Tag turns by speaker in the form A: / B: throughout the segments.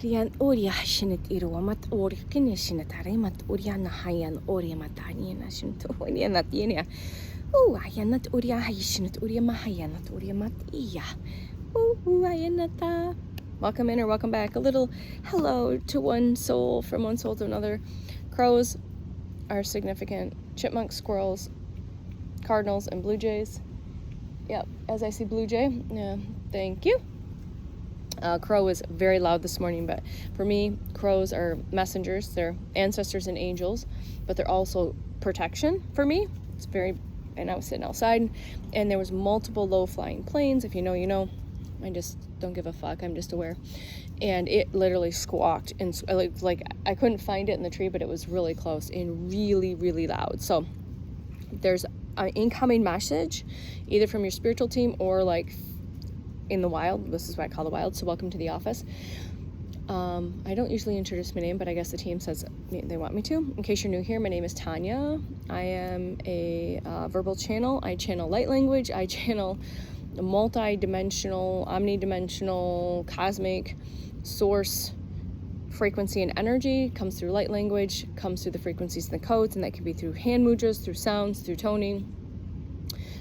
A: Rian Oria Shinit Iruamat Orikin Shinataremat Uriana Hayan Oria Mataniana Shintoria Natinia. Oh, Ayanat Uria Haishinit Uria Mahayanat Uria Matia. Oh, Ayanata. Welcome in or welcome back. A little hello to one soul, from one soul to another. Crows are significant. Chipmunks, squirrels, cardinals, and blue jays. Yep, as I see blue jay. Yeah, thank you. Crow was very loud this morning, but for me, crows are messengers. They're ancestors and angels, but they're also protection for me. It's very, and I was sitting outside, and there was multiple low-flying planes. If you know, you know. I just don't give a fuck. I'm just aware. And it literally squawked, and like I couldn't find it in the tree, but it was really close and really, really loud. So there's an incoming message, either from your spiritual team or like in the wild. This is what I call the wild, so welcome to the office. I don't usually introduce my name, but I guess the team says they want me to. In case you're new here, my name is Tanya. I am a verbal channel. I channel light language. I channel multi-dimensional, omnidimensional, cosmic source frequency and energy. Comes through light language, comes through the frequencies and the codes, and that can be through hand mudras, through sounds, through toning.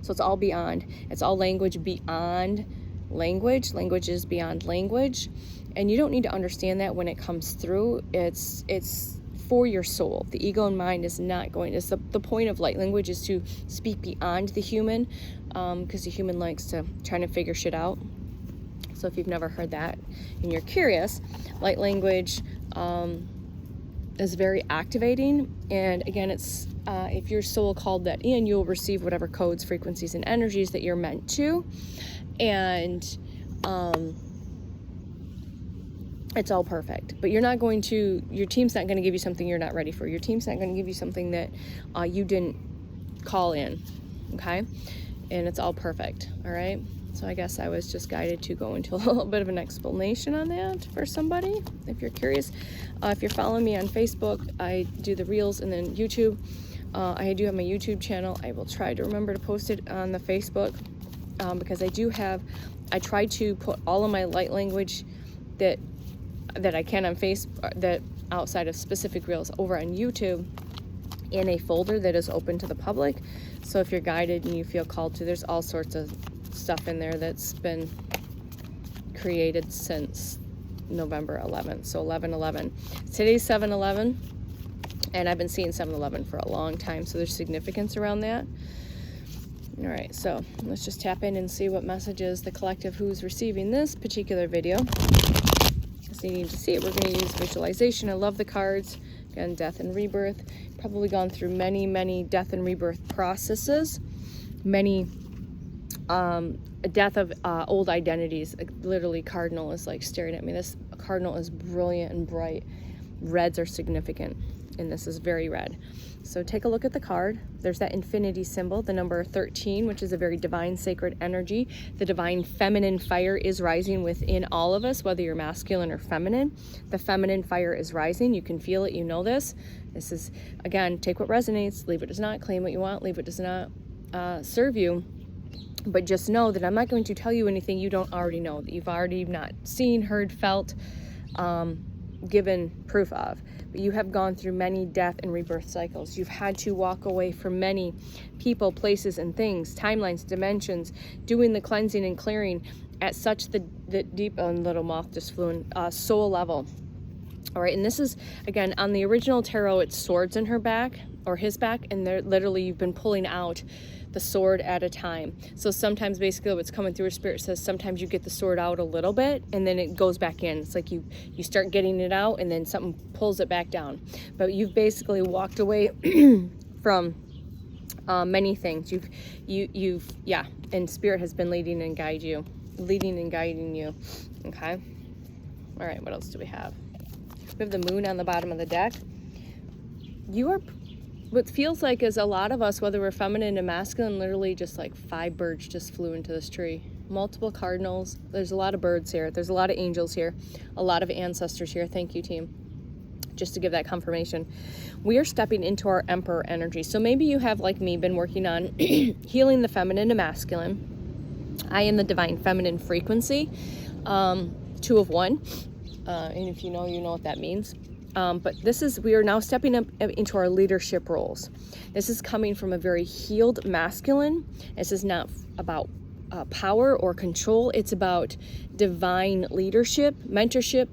A: So it's all beyond. It's all language beyond language. Language is beyond language, and you don't need to understand that when it comes through. It's for your soul. The ego and mind is not going. It's the point of light language is to speak beyond the human, because the human likes to try to figure shit out. So if you've never heard that and you're curious, light language is very activating. And again, it's if your soul called that in, you'll receive whatever codes, frequencies, and energies that you're meant to. And it's all perfect, but you're not going to, your team's not going to give you something you're not ready for. Your team's not going to give you something that you didn't call in, okay? And it's all perfect, all right? So I guess I was just guided to go into a little bit of an explanation on that for somebody, if you're curious. If you're following me on Facebook, I do the reels, and then YouTube. I do have my YouTube channel. I will try to remember to post it on the Facebook, because I try to put all of my light language that I can on Facebook, that outside of specific reels, over on YouTube in a folder that is open to the public. So if you're guided and you feel called to, there's all sorts of stuff in there that's been created since November 11th. So 11/11. Today's 7/11, and I've been seeing 7/11 for a long time, so there's significance around that. All right, so let's just tap in and see what messages the collective who's receiving this particular video is needing to see it. We're going to use visualization. I love the cards. Again, death and rebirth. Probably gone through many, many death and rebirth processes. Many death of old identities. Like, literally, cardinal is like staring at me. This cardinal is brilliant and bright. Reds are significant, and this is very red. So take a look at the card. There's that infinity symbol, the number 13, which is a very divine, sacred energy. The divine feminine fire is rising within all of us, whether you're masculine or feminine. The feminine fire is rising. You can feel it. You know this. This is, again, take what resonates, leave what does not, claim what you want, leave what does not serve you. But just know that I'm not going to tell you anything you don't already know, that you've already not seen, heard, felt, given proof of. But you have gone through many death and rebirth cycles. You've had to walk away from many people, places, and things, timelines, dimensions, doing the cleansing and clearing at such the deep, little moth just flew in, soul level. All right, and this is, again, on the original tarot, it's swords in her back, or his back, and they're literally, you've been pulling out the sword at a time. So sometimes basically what's coming through her spirit says sometimes you get the sword out a little bit and then it goes back in. It's like you start getting it out and then something pulls it back down. But you've basically walked away from many things. Yeah, and spirit has been leading and guiding you. Okay. All right, what else do we have? We have the moon on the bottom of the deck. You are, what feels like is a lot of us, whether we're feminine and masculine, literally just like 5 birds just flew into this tree. Multiple cardinals. There's a lot of birds here. There's a lot of angels here. A lot of ancestors here. Thank you, team. Just to give that confirmation. We are stepping into our emperor energy. So maybe you have, like me, been working on healing the feminine and masculine. I am the divine feminine frequency. 2 of 1. and if you know, you know what that means. But we are now stepping up into our leadership roles. This is coming from a very healed masculine. This is not about power or control. It's about divine leadership, mentorship,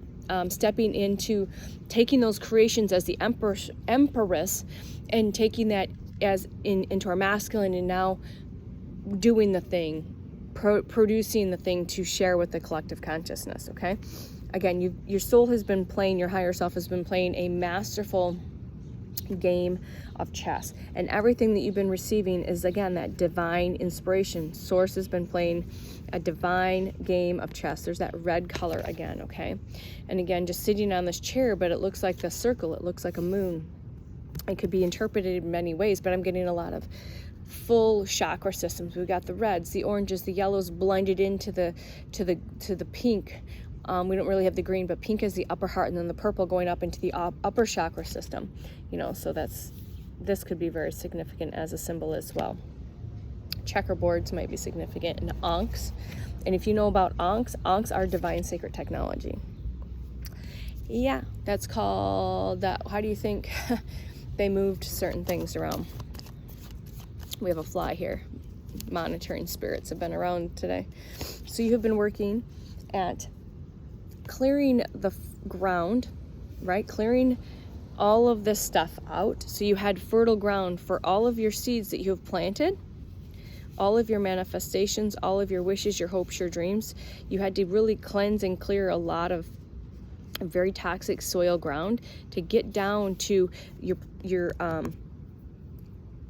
A: stepping into taking those creations as the empress and taking that as into our masculine, and now doing the thing, producing the thing to share with the collective consciousness. Okay, again, your soul has been playing, your higher self has been playing a masterful game of chess, and everything that you've been receiving is, again, that divine inspiration. Source has been playing a divine game of chess. There's that red color again. Okay, and again, just sitting on this chair, but it looks like the circle, it looks like a moon. It could be interpreted in many ways, but I'm getting a lot of full chakra systems. We've got the reds, the oranges, the yellows blended into the pink. We don't really have the green, but pink is the upper heart, and then the purple going up into the upper chakra system. You know, so this could be very significant as a symbol as well. Checkerboards might be significant, and ankhs. And if you know about ankhs are divine sacred technology. Yeah, that's called that. How do you think they moved certain things around? We have a fly here. Monitoring spirits have been around today. So you have been working at clearing the ground, right? Clearing all of this stuff out. So you had fertile ground for all of your seeds that you have planted, all of your manifestations, all of your wishes, your hopes, your dreams. You had to really cleanse and clear a lot of very toxic soil ground to get down to your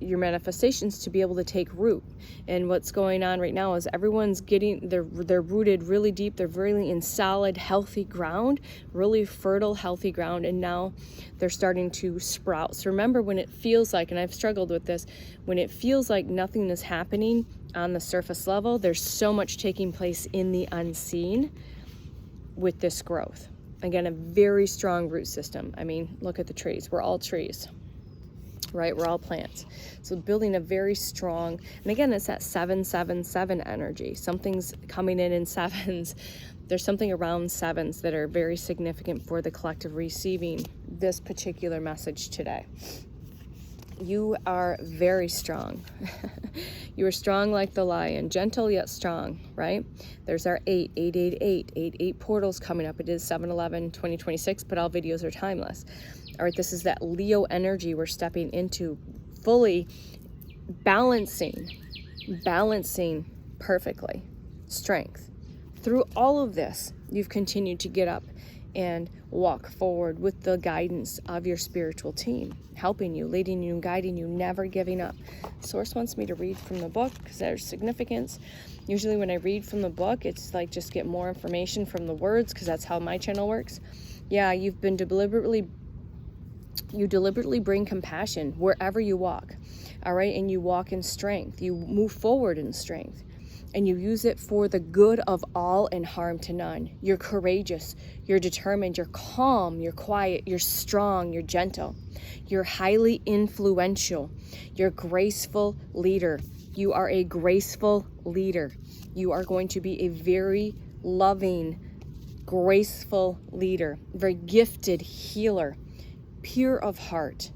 A: manifestations to be able to take root. And what's going on right now is everyone's they're rooted really deep. They're really in solid, healthy ground, really fertile, healthy ground, and now they're starting to sprout. So remember, when it feels like, and I've struggled with this, when it feels like nothing is happening on the surface level, there's so much taking place in the unseen with this growth. Again, a very strong root system. I mean, look at the trees. We're all trees, right? We're all plants. So building a very strong, and again, it's that 777 energy. Something's coming in sevens. There's something around sevens that are very significant for the collective receiving this particular message today. You are very strong. You are strong like the lion, gentle yet strong, right? There's our 888 portals coming up. It is 7/11/2026, but all videos are timeless. All right, this is that Leo energy we're stepping into, fully balancing perfectly. Strength. Through all of this, you've continued to get up and walk forward with the guidance of your spiritual team, helping you, leading you, guiding you, never giving up. Source wants me to read from the book because there's significance. Usually when I read from the book, it's like just get more information from the words, because that's how my channel works. Yeah, you've been deliberately bring compassion wherever you walk, all right? And you walk in strength. You move forward in strength. And you use it for the good of all and harm to none. You're courageous, you're determined, you're calm, you're quiet, you're strong, you're gentle. You're highly influential. You're a graceful leader. You are a graceful leader. You are going to be a very loving, graceful leader, very gifted healer, pure of heart,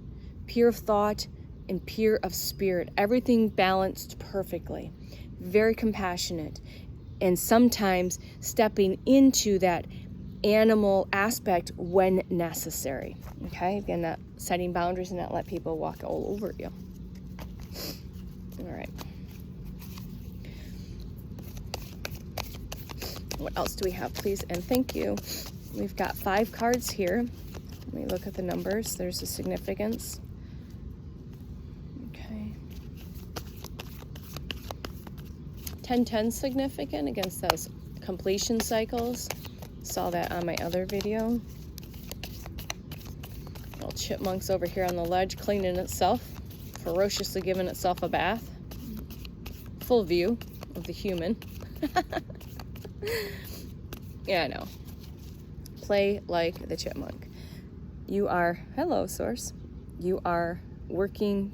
A: pure of thought, and pure of spirit. Everything balanced perfectly. Very compassionate, and sometimes stepping into that animal aspect when necessary. Okay, again, not setting boundaries and not let people walk all over you. All right. What else do we have, please? And thank you. We've got 5 cards here. Let me look at the numbers. There's a significance. 1010 significant against those completion cycles. Saw that on my other video. Little chipmunk's over here on the ledge cleaning itself, ferociously giving itself a bath. Full view of the human. Yeah, I know. Play like the chipmunk. You are, hello source, you are working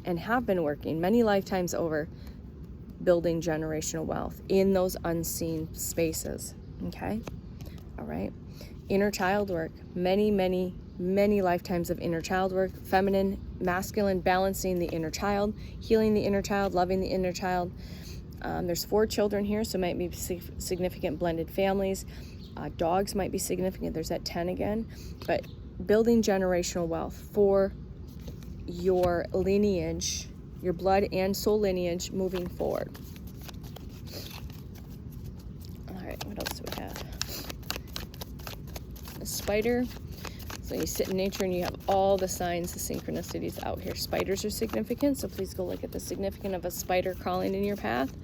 A: and have been working many lifetimes over, building generational wealth in those unseen spaces. Okay, all right? Inner child work, many, many, many lifetimes of inner child work, feminine, masculine, balancing the inner child, healing the inner child, loving the inner child. There's 4 children here, so might be significant blended families. Dogs might be significant. There's that 10 again. But building generational wealth for your lineage, your blood and soul lineage moving forward. All right, what else do we have? A spider. So you sit in nature and you have all the signs, the synchronicities out here. Spiders are significant, so please go look at the significance of a spider crawling in your path.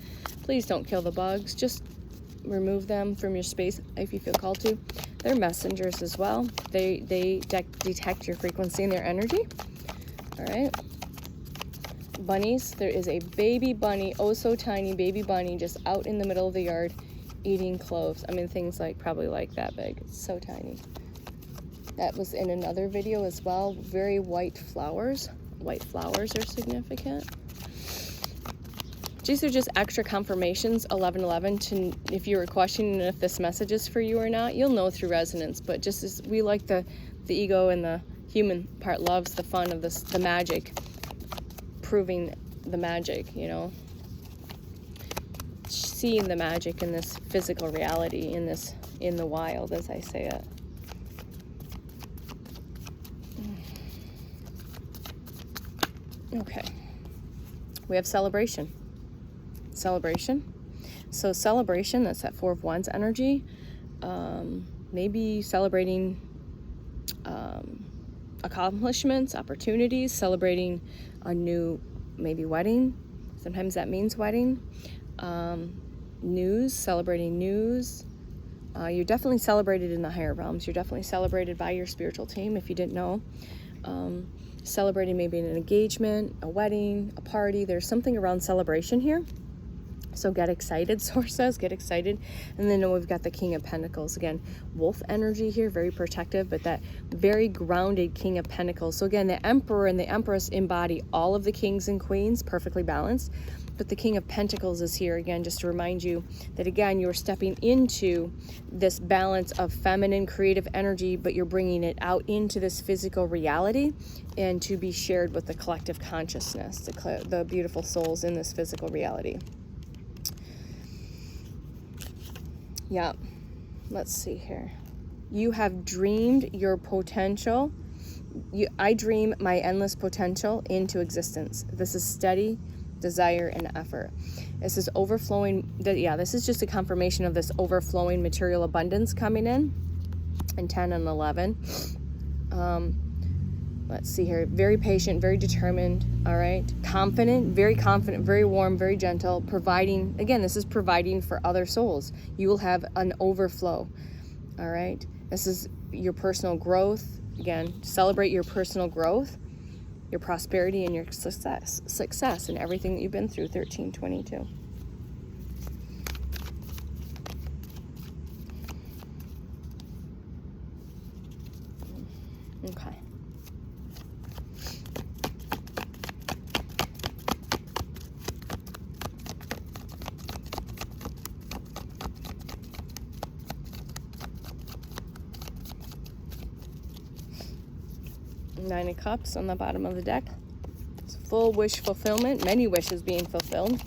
A: Please don't kill the bugs. Just remove them from your space if you feel called to. They're messengers as well. They detect your frequency and their energy. All right. Bunnies. There is a baby bunny, oh so tiny baby bunny, just out in the middle of the yard eating cloves. I mean, things like probably like that big. It's so tiny. That was in another video as well. Very white flowers. White flowers are significant. These are just extra confirmations, 1111, to if you were questioning if this message is for you or not, you'll know through resonance. But just as we like the ego and the human part loves the fun of this, the magic, proving the magic, you know, seeing the magic in this physical reality, in the wild, as I say it. Okay, we have celebration. So celebration, that's that 4 of Wands energy. Maybe celebrating accomplishments, opportunities, celebrating a new maybe wedding. Sometimes that means wedding. News, celebrating news. You're definitely celebrated in the higher realms. You're definitely celebrated by your spiritual team, if you didn't know. Celebrating maybe an engagement, a wedding, a party. There's something around celebration here. So get excited, Source says, get excited. And then we've got the King of Pentacles. Again, wolf energy here, very protective, but that very grounded King of Pentacles. So again, the Emperor and the Empress embody all of the kings and queens, perfectly balanced. But the King of Pentacles is here, again, just to remind you that, again, you're stepping into this balance of feminine creative energy, but you're bringing it out into this physical reality and to be shared with the collective consciousness, the beautiful souls in this physical reality. Yeah, let's see here. You have dreamed your potential. I dream my endless potential into existence. This is steady desire and effort. This is overflowing. This is just a confirmation of this overflowing material abundance coming in 10 and 11. Let's see here. Very patient, very determined. All right. Confident, very warm, very gentle. Providing, again, this is providing for other souls. You will have an overflow. All right. This is your personal growth. Again, celebrate your personal growth, your prosperity, and your success in everything that you've been through. 1322. Okay. Nine of Cups on the bottom of the deck. It's full wish fulfillment, many wishes being fulfilled.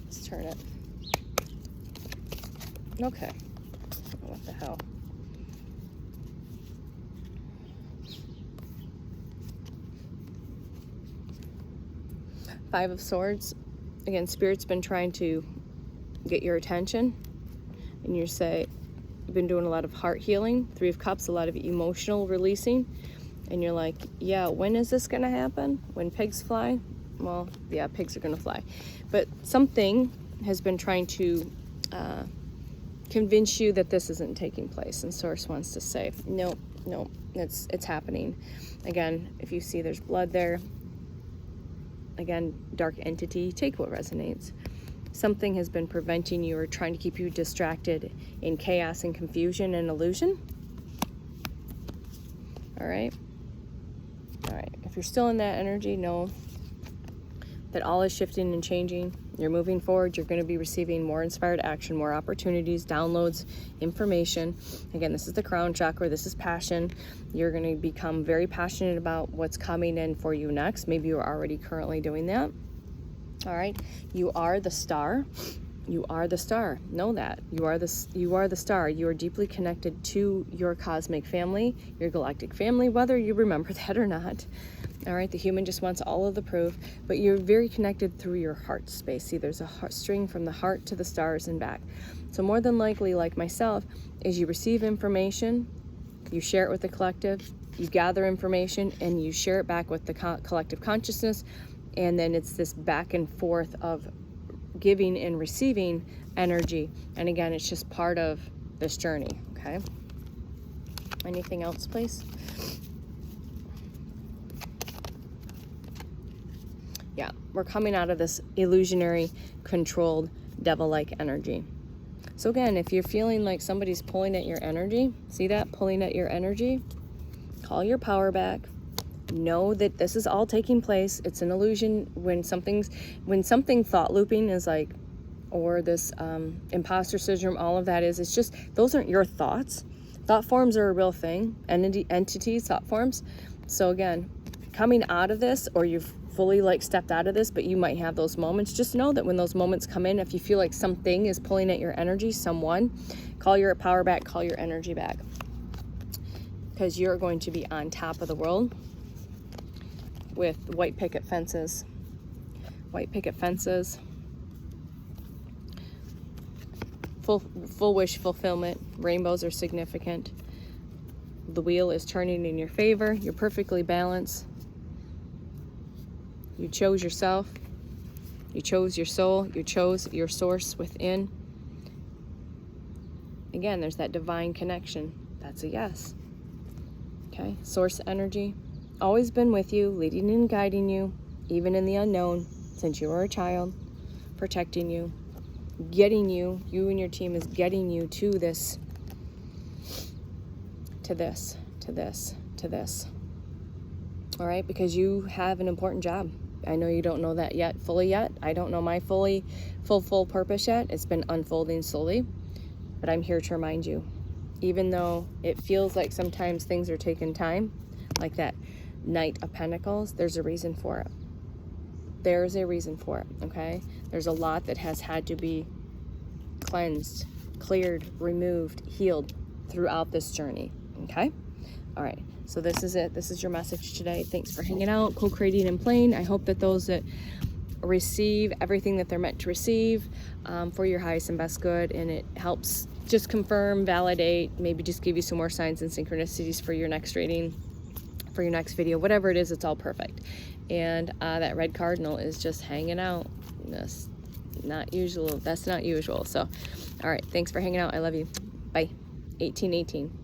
A: Let's turn it. Okay. What the hell? Five of Swords. Again, Spirit's been trying to get your attention, and you say, I've been doing a lot of heart healing. 3 of Cups, a lot of emotional releasing. And you're like, yeah, when is this going to happen? When pigs fly? Well, yeah, pigs are going to fly. But something has been trying to convince you that this isn't taking place. And Source wants to say, no, it's happening. Again, if you see there's blood there, again, dark entity, take what resonates. Something has been preventing you or trying to keep you distracted in chaos and confusion and illusion. All right. If you're still in that energy, know that all is shifting and changing. You're moving forward. You're going to be receiving more inspired action, more opportunities, downloads, information. Again, this is the crown chakra. This is passion. You're going to become very passionate about what's coming in for you next. Maybe you're already currently doing that. All right. You are the star. You are the star. Know that. You are the star. You are deeply connected to your cosmic family, your galactic family, whether you remember that or not. All right, the human just wants all of the proof, but you're very connected through your heart space. See, there's a string from the heart to the stars and back. So more than likely, like myself, as you receive information, you share it with the collective, you gather information, and you share it back with the collective consciousness, and then it's this back and forth of giving and receiving energy. And again, it's just part of this journey, okay? Anything else, please? Yeah, we're coming out of this illusionary, controlled, devil-like energy. So again, if you're feeling like somebody's pulling at your energy, see that, pulling at your energy, call your power back. Know that this is all taking place. It's an illusion. When something thought looping is like, or this imposter syndrome, all of that is, it's just, those aren't your thoughts. Thought forms are a real thing, entities, thought forms. So again, coming out of this, or you've fully like stepped out of this, but you might have those moments. Just know that when those moments come in, if you feel like something is pulling at your energy, someone, call your power back, call your energy back, because you're going to be on top of the world with white picket fences. White picket fences. Full wish fulfillment. Rainbows are significant. The wheel is turning in your favor. You're perfectly balanced. You chose yourself. You chose your soul. You chose your source within. Again, there's that divine connection. That's a yes. Okay, source energy. Always been with you, leading and guiding you, even in the unknown, since you were a child, protecting you, getting you and your team is getting you to this, to this. All right, because you have an important job. I know you don't know that fully yet. I don't know my full purpose yet. It's been unfolding slowly, but I'm here to remind you, even though it feels like sometimes things are taking time, like that Knight of Pentacles, there's a reason for it. There's a reason for it, okay? There's a lot that has had to be cleansed, cleared, removed, healed throughout this journey, okay? All right, so this is it. This is your message today. Thanks for hanging out, co-creating and playing. I hope that those that receive everything that they're meant to receive for your highest and best good, and it helps just confirm, validate, maybe just give you some more signs and synchronicities for your next reading, for your next video, whatever it is, it's all perfect. And that red cardinal is just hanging out. That's not usual. So, all right, thanks for hanging out. I love you. Bye. 1818.